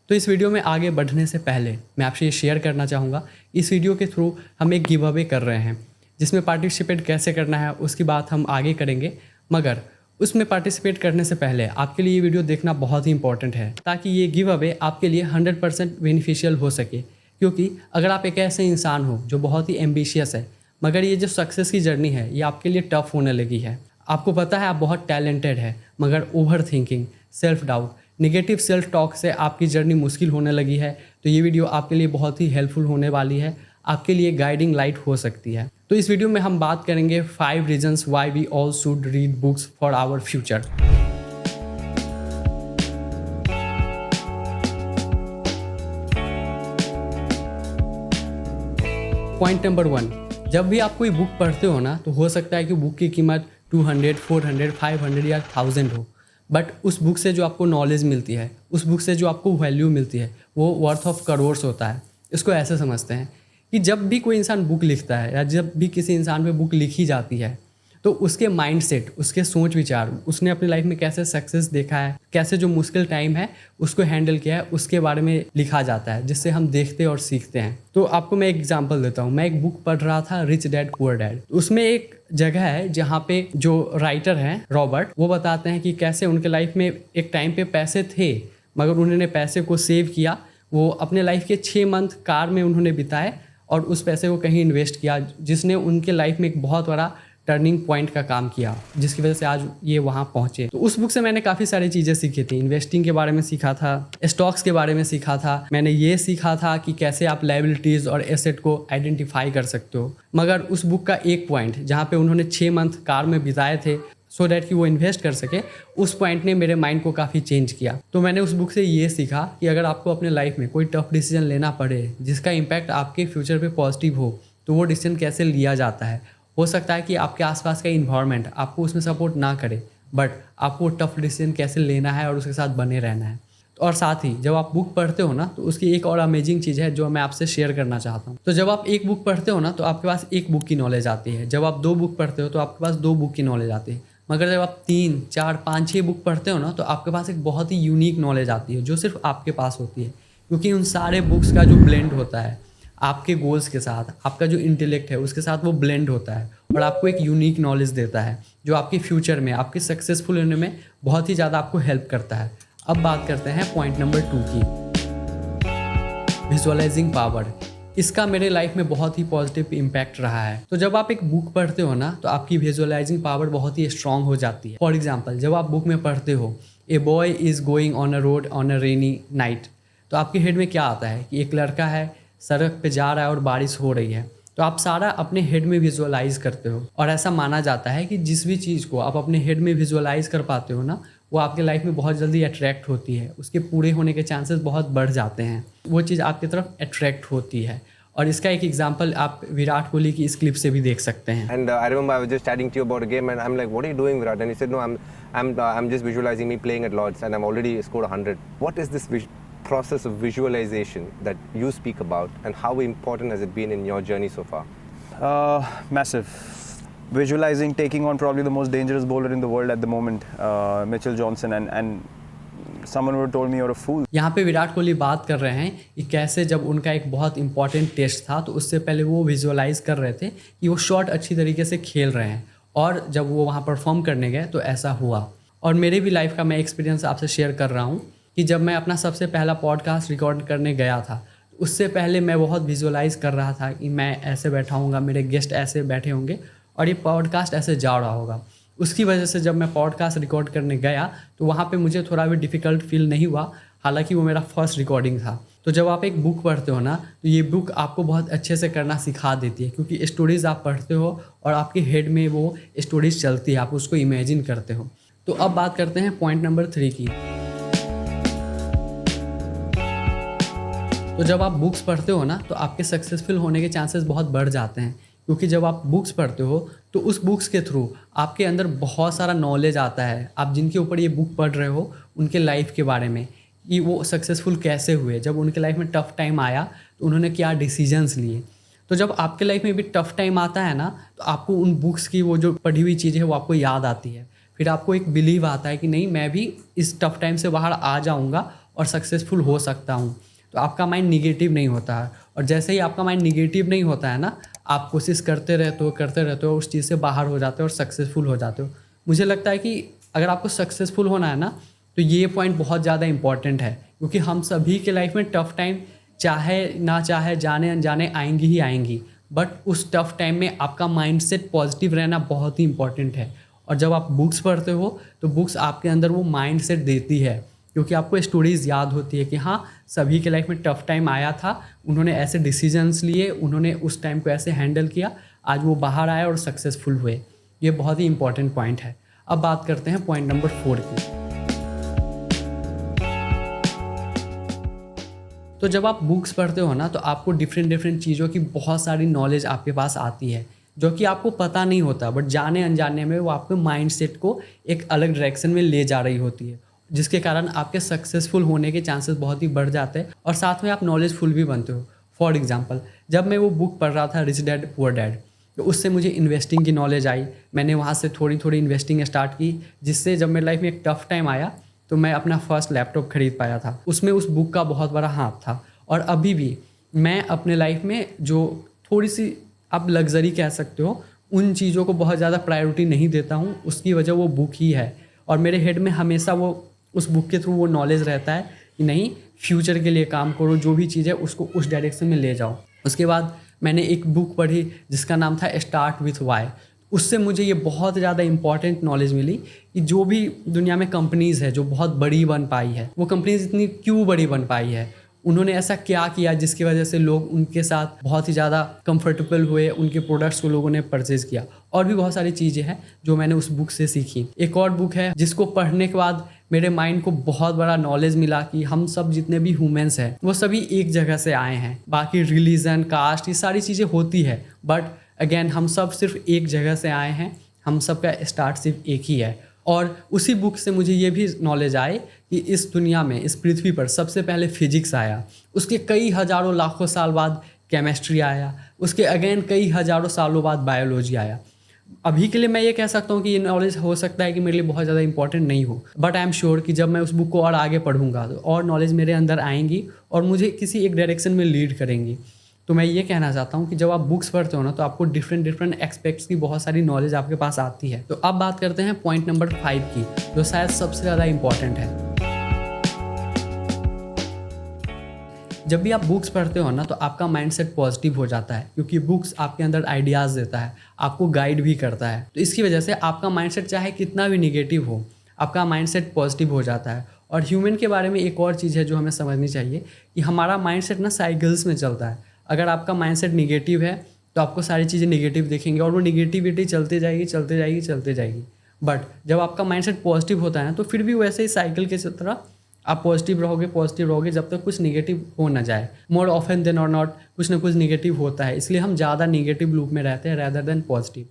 तो इस वीडियो में आगे बढ़ने से पहले मैं आपसे ये शेयर करना चाहूँगा, इस वीडियो के थ्रू हम एक गिव अवे कर रहे हैं जिसमें पार्टिसिपेट कैसे करना है उसकी बात हम आगे करेंगे, मगर उसमें पार्टिसिपेट करने से पहले आपके लिए ये वीडियो देखना बहुत ही इंपॉर्टेंट है ताकि ये गिव अवे आपके लिए 100% बेनिफिशियल हो सके। क्योंकि अगर आप एक ऐसे इंसान हो जो बहुत ही एम्बिशियस है, मगर ये जो सक्सेस की जर्नी है ये आपके लिए टफ होने लगी है, आपको पता है आप बहुत टैलेंटेड है, मगर over thinking, self doubt, negative self talk से आपकी जर्नी मुश्किल होने लगी है, तो ये वीडियो आपके लिए बहुत ही हेल्पफुल होने वाली है, आपके लिए गाइडिंग लाइट हो सकती है। तो इस वीडियो में हम बात करेंगे 5 reasons why we all should read books for our future. Point number 1, जब भी आप कोई बुक पढ़ते हो ना तो हो सकता है कि बुक की कीमत 200, 400, 500 या 1000 हो, बट उस बुक से जो आपको नॉलेज मिलती है, उस बुक से जो आपको वैल्यू मिलती है वो वर्थ ऑफ करोर्स होता है। इसको ऐसे समझते हैं कि जब भी कोई इंसान बुक लिखता है या जब भी किसी इंसान पे बुक लिखी जाती है तो उसके माइंडसेट, उसके सोच विचार, उसने अपनी लाइफ में कैसे सक्सेस देखा है, कैसे जो मुश्किल टाइम है उसको हैंडल किया है, उसके बारे में लिखा जाता है, जिससे हम देखते और सीखते हैं। तो आपको मैं एक एग्जांपल देता हूँ। मैं एक बुक पढ़ रहा था, रिच डैड पुअर डैड। उसमें एक जगह है जहाँ पे जो राइटर हैं रॉबर्ट, वो बताते हैं कि कैसे उनके लाइफ में एक टाइम पे पैसे थे मगर उन्होंने पैसे को सेव किया। वो अपने लाइफ के 6 मंथ कार में उन्होंने बिताए और उस पैसे को कहीं इन्वेस्ट किया, जिसने उनके लाइफ में एक बहुत बड़ा टर्निंग पॉइंट का काम किया, जिसकी वजह से आज ये वहाँ पहुँचे। तो उस बुक से मैंने काफ़ी सारी चीज़ें सीखी थी। इन्वेस्टिंग के बारे में सीखा था, स्टॉक्स के बारे में सीखा था, मैंने ये सीखा था कि कैसे आप लायबिलिटीज़ और एसेट को आइडेंटिफाई कर सकते हो। मगर उस बुक का एक पॉइंट जहाँ पे उन्होंने 6 मंथ कार में बिताए थे सो डैट कि वो इन्वेस्ट कर सके, उस पॉइंट ने मेरे माइंड को काफ़ी चेंज किया। तो मैंने उस बुक से ये सीखा कि अगर आपको अपने लाइफ में कोई टफ डिसीजन लेना पड़े जिसका इम्पैक्ट आपके फ्यूचर पे पॉजिटिव हो, तो वो डिसीजन कैसे लिया जाता है। हो सकता है कि आपके आसपास का इन्वायरमेंट आपको उसमें सपोर्ट ना करे, बट आपको टफ डिसीजन कैसे लेना है और उसके साथ बने रहना है। और साथ ही जब आप बुक पढ़ते हो ना तो उसकी एक और अमेजिंग चीज़ है जो मैं आपसे शेयर करना चाहता हूँ। तो जब आप एक बुक पढ़ते हो ना तो आपके पास एक बुक की नॉलेज आती है, जब आप 2 बुक पढ़ते हो तो आपके पास 2 बुक की नॉलेज आती है, मगर जब आप 3, 4, 5, 6 बुक पढ़ते हो ना तो आपके पास एक बहुत ही यूनिक नॉलेज आती है जो सिर्फ आपके पास होती है। क्योंकि उन सारे बुक्स का जो ब्लेंड होता है आपके गोल्स के साथ, आपका जो इंटेलेक्ट है उसके साथ वो ब्लेंड होता है और आपको एक यूनिक नॉलेज देता है जो आपके फ्यूचर में, आपके सक्सेसफुल होने में बहुत ही ज़्यादा आपको हेल्प करता है। अब बात करते हैं पॉइंट नंबर 2 की, विजुअलाइजिंग पावर। इसका मेरे लाइफ में बहुत ही पॉजिटिव इम्पैक्ट रहा है। तो जब आप एक बुक पढ़ते हो ना तो आपकी विजुअलाइजिंग पावर बहुत ही स्ट्रांग हो जाती है। फॉर एग्जाम्पल, जब आप बुक में पढ़ते हो a boy is going on a road on a rainy night, तो आपके हेड में क्या आता है कि एक लड़का है, सड़क पे जा रहा है और बारिश हो रही है। तो आप सारा अपने हेड में विजुअलाइज करते हो और ऐसा माना जाता है कि जिस भी चीज़ को आप अपने हेड में विजुअलाइज कर पाते हो ना वो आपके लाइफ में बहुत जल्दी अट्रैक्ट होती है, उसके पूरे होने के चांसेस बहुत बढ़ जाते हैं, वो चीज़ आपकी तरफ अट्रैक्ट होती है। और इसका एक एग्जांपल आप विराट कोहली की इस क्लिप से भी देख सकते हैं। And I remember I was just chatting to you about a game and I'm like, what are you doing, Virat? And he said, no, I'm just visualizing me playing at Lords and I've already scored 100. What is this process of visualization that you speak about and how important has it been in your journey so far? Massive. Visualizing taking on probably the most dangerous bowler in the world at the moment, Mitchell Johnson, and someone would have told me you're a fool. यहाँ पे विराट कोहली बात कर रहे हैं कि कैसे जब उनका एक बहुत इंपॉर्टेंट टेस्ट था तो उससे पहले वो विजुअलाइज कर रहे थे कि वो शॉट अच्छी तरीके से खेल रहे हैं, और जब वो वहाँ परफॉर्म करने गए तो ऐसा हुआ। और मेरे भी लाइफ का मैं एक्सपीरियंस आपसे शेयर कर रहा हूँ कि जब मैं अपना सबसे पहला पॉडकास्ट रिकॉर्ड करने गया था उससे पहले मैं बहुत विजुअलाइज कर रहा था कि मैं ऐसे बैठा हूँगा, मेरे गेस्ट ऐसे बैठे होंगे और ये पॉडकास्ट ऐसे जा रहा होगा। उसकी वजह से जब मैं पॉडकास्ट रिकॉर्ड करने गया तो वहाँ पे मुझे थोड़ा भी डिफ़िकल्ट फील नहीं हुआ, हालांकि वो मेरा फर्स्ट रिकॉर्डिंग था। तो जब आप एक बुक पढ़ते हो ना तो ये बुक आपको बहुत अच्छे से करना सिखा देती है, क्योंकि स्टोरीज़ आप पढ़ते हो और आपके हेड में वो स्टोरीज़ चलती है, आप उसको इमेजिन करते हो। तो अब बात करते हैं पॉइंट नंबर 3 की। तो जब आप बुक्स पढ़ते हो ना तो आपके सक्सेसफुल होने के चांसेस बहुत बढ़ जाते हैं, क्योंकि जब आप बुक्स पढ़ते हो तो उस बुक्स के थ्रू आपके अंदर बहुत सारा नॉलेज आता है। आप जिनके ऊपर ये बुक पढ़ रहे हो उनके लाइफ के बारे में कि वो सक्सेसफुल कैसे हुए, जब उनके लाइफ में टफ़ टाइम आया तो उन्होंने क्या डिसीजंस लिए। तो जब आपके लाइफ में भी टफ़ टाइम आता है ना तो आपको उन बुक्स की वो जो पढ़ी हुई चीज़ें हैं वो आपको याद आती है। फिर आपको एक बिलीव आता है कि नहीं, मैं भी इस टफ़ टाइम से बाहर आ जाऊँगा और सक्सेसफुल हो सकता हूँ, तो आपका माइंड निगेटिव नहीं होता है। और जैसे ही आपका माइंड निगेटिव नहीं होता है ना, आप कोशिश करते रहते हो, उस चीज़ से बाहर हो जाते हो और सक्सेसफुल हो जाते हो। मुझे लगता है कि अगर आपको सक्सेसफुल होना है ना, तो ये पॉइंट बहुत ज़्यादा इंपॉर्टेंट है, क्योंकि हम सभी के लाइफ में टफ टाइम चाहे ना चाहे, जाने अनजाने आएंगी ही आएंगी, बट उस टफ टाइम में आपका माइंडसेट पॉजिटिव रहना बहुत ही इंपॉर्टेंट है। और जब आप बुक्स पढ़ते हो तो बुक्स आपके अंदर वो माइंडसेट देती है, क्योंकि आपको स्टोरीज़ याद होती है कि हाँ, सभी के लाइफ में टफ टाइम आया था, उन्होंने ऐसे डिसीजंस लिए, उन्होंने उस टाइम को ऐसे हैंडल किया, आज वो बाहर आए और सक्सेसफुल हुए। ये बहुत ही इंपॉर्टेंट पॉइंट है। अब बात करते हैं पॉइंट नंबर 4 की। तो जब आप बुक्स पढ़ते हो ना, तो आपको डिफरेंट चीज़ों की बहुत सारी नॉलेज आपके पास आती है, जो कि आपको पता नहीं होता, बट जाने अनजाने में वो आपके माइंडसेट को एक अलग डायरेक्शन में ले जा रही होती है, जिसके कारण आपके सक्सेसफुल होने के चांसेस बहुत ही बढ़ जाते हैं और साथ में आप नॉलेजफुल भी बनते हो। फॉर एग्जांपल, जब मैं वो बुक पढ़ रहा था रिच डैड पुअर डैड, तो उससे मुझे इन्वेस्टिंग की नॉलेज आई। मैंने वहाँ से थोड़ी इन्वेस्टिंग स्टार्ट की, जिससे जब मेरी लाइफ में एक टफ टाइम आया तो मैं अपना फर्स्ट लैपटॉप खरीद पाया था। उसमें उस बुक का बहुत बड़ा हाथ था। और अभी भी मैं अपने लाइफ में जो थोड़ी सी आप लग्जरी कह सकते हो, उन चीज़ों को बहुत ज़्यादा प्रायोरिटी नहीं देता हूँ, उसकी वजह वो बुक ही है। और मेरे हेड में हमेशा वो उस बुक के थ्रू वो नॉलेज रहता है कि नहीं, फ्यूचर के लिए काम करो, जो भी चीज़ है उसको उस डायरेक्शन में ले जाओ। उसके बाद मैंने एक बुक पढ़ी जिसका नाम था स्टार्ट विथ वाई। उससे मुझे ये बहुत ज़्यादा इंपॉर्टेंट नॉलेज मिली कि जो भी दुनिया में कंपनीज़ है जो बहुत बड़ी बन पाई है, वो कंपनीज इतनी क्यों बड़ी बन पाई है, उन्होंने ऐसा क्या किया जिसकी वजह से लोग उनके साथ बहुत ही ज़्यादा कंफर्टेबल हुए, उनके प्रोडक्ट्स को लोगों ने परचेज़ किया। और भी बहुत सारी चीज़ें हैं जो मैंने उस बुक से सीखी। एक और बुक है जिसको पढ़ने के बाद मेरे माइंड को बहुत बड़ा नॉलेज मिला कि हम सब जितने भी ह्यूमंस हैं वो सभी एक जगह से आए हैं। बाकी रिलीजन, कास्ट, ये सारी चीज़ें होती है, बट अगेन हम सब सिर्फ एक जगह से आए हैं, हम सब का स्टार्ट सिर्फ एक ही है। और उसी बुक से मुझे ये भी नॉलेज आए कि इस दुनिया में, इस पृथ्वी पर सबसे पहले फिजिक्स आया, उसके कई हज़ारों लाखों साल बाद केमिस्ट्री आया, उसके अगेन कई हज़ारों सालों बाद बायोलॉजी आया। अभी के लिए मैं ये कह सकता हूँ कि ये नॉलेज हो सकता है कि मेरे लिए बहुत ज़्यादा इंपॉर्टेंट नहीं हो, बट आई एम श्योर कि जब मैं उस बुक को और आगे पढ़ूंगा तो और नॉलेज मेरे अंदर आएंगी और मुझे किसी एक डायरेक्शन में लीड करेंगी। तो मैं ये कहना चाहता हूँ कि जब आप बुक्स पढ़ते हो ना, तो आपको डिफरेंट एस्पेक्ट्स की बहुत सारी नॉलेज आपके पास आती है। तो अब बात करते हैं पॉइंट नंबर 5 की, जो शायद सबसे ज़्यादा इंपॉर्टेंट है। जब भी आप बुक्स पढ़ते हो ना, तो आपका माइंडसेट पॉजिटिव हो जाता है, क्योंकि बुक्स आपके अंदर आइडियाज़ देता है, आपको गाइड भी करता है। तो इसकी वजह से आपका माइंडसेट चाहे कितना भी निगेटिव हो, आपका माइंडसेट पॉजिटिव हो जाता है। और ह्यूमन के बारे में एक और चीज़ है जो हमें समझनी चाहिए कि हमारा माइंडसेट ना साइकिल्स में चलता है। अगर आपका माइंडसेट निगेटिव है तो आपको सारी चीज़ें निगेटिव दिखेंगी और वो निगेटिविटी चलते जाएगी। बट जब आपका माइंडसेट पॉजिटिव होता है ना, तो फिर भी वैसे ही साइकिल के तरह आप पॉजिटिव रहोगे जब तक कुछ निगेटिव हो ना जाए। मोर ऑफन देन और नॉट कुछ ना कुछ निगेटिव होता है, इसलिए हम ज़्यादा निगेटिव लूप में रहते हैं rather than positive.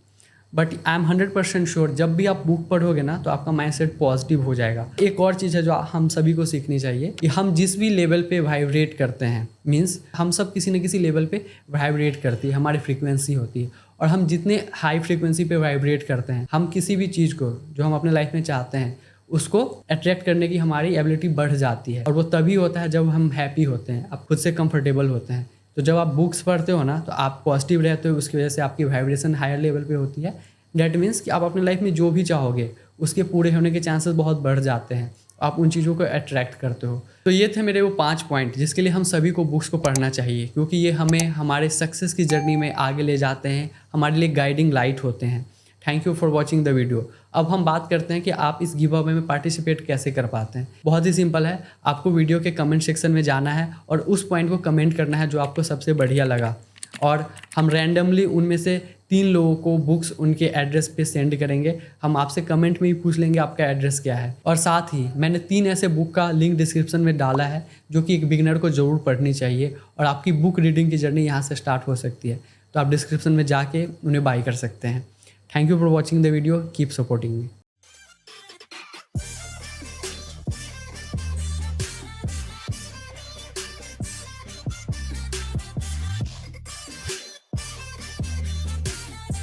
But I am 100% sure, जब भी आप बुक पढ़ोगे ना, तो आपका माइंडसेट पॉजिटिव हो जाएगा। एक और चीज़ है जो हम सभी को सीखनी चाहिए कि हम जिस भी लेवल पे वाइब्रेट करते हैं, मीन्स हम सब किसी न किसी लेवल पे वाइब्रेट करती है, हमारी फ्रीक्वेंसी होती है। और हम जितने हाई फ्रीक्वेंसी पे वाइब्रेट करते हैं, हम किसी भी चीज़ को जो हम अपने लाइफ में चाहते हैं उसको अट्रैक्ट करने की हमारी एबिलिटी बढ़ जाती है। और वो तभी होता है जब हम हैप्पी होते हैं, आप खुद से कंफर्टेबल होते हैं। तो जब आप बुक्स पढ़ते हो ना, तो आप पॉजिटिव रहते हो, उसकी वजह से आपकी वाइब्रेशन हायर लेवल पे होती है। डैट मीन्स कि आप अपने लाइफ में जो भी चाहोगे उसके पूरे होने के चांसेस बहुत बढ़ जाते हैं, आप उन चीज़ों को अट्रैक्ट करते हो। तो ये थे मेरे वो 5 पॉइंट जिसके लिए हम सभी को बुक्स को पढ़ना चाहिए, क्योंकि ये हमें हमारे सक्सेस की जर्नी में आगे ले जाते हैं, हमारे लिए गाइडिंग लाइट होते हैं। Thank you for watching the video. अब हम बात करते हैं कि आप इस गिव अवे में पार्टिसिपेट कैसे कर पाते हैं। बहुत ही सिंपल है, आपको वीडियो के कमेंट सेक्शन में जाना है और उस पॉइंट को कमेंट करना है जो आपको सबसे बढ़िया लगा, और हम रैंडमली उनमें से 3 लोगों को बुक्स उनके एड्रेस पे सेंड करेंगे। हम आपसे कमेंट में ही पूछ लेंगे आपका एड्रेस क्या है। और साथ ही मैंने 3 ऐसे बुक का लिंक डिस्क्रिप्शन में डाला है जो कि एक बिगिनर को ज़रूर पढ़नी चाहिए, और आपकी बुक रीडिंग की जर्नी यहाँ से स्टार्ट हो सकती है। तो आप डिस्क्रिप्शन में जाके उन्हें बाय कर सकते हैं। Thank you for watching the video. Keep supporting me.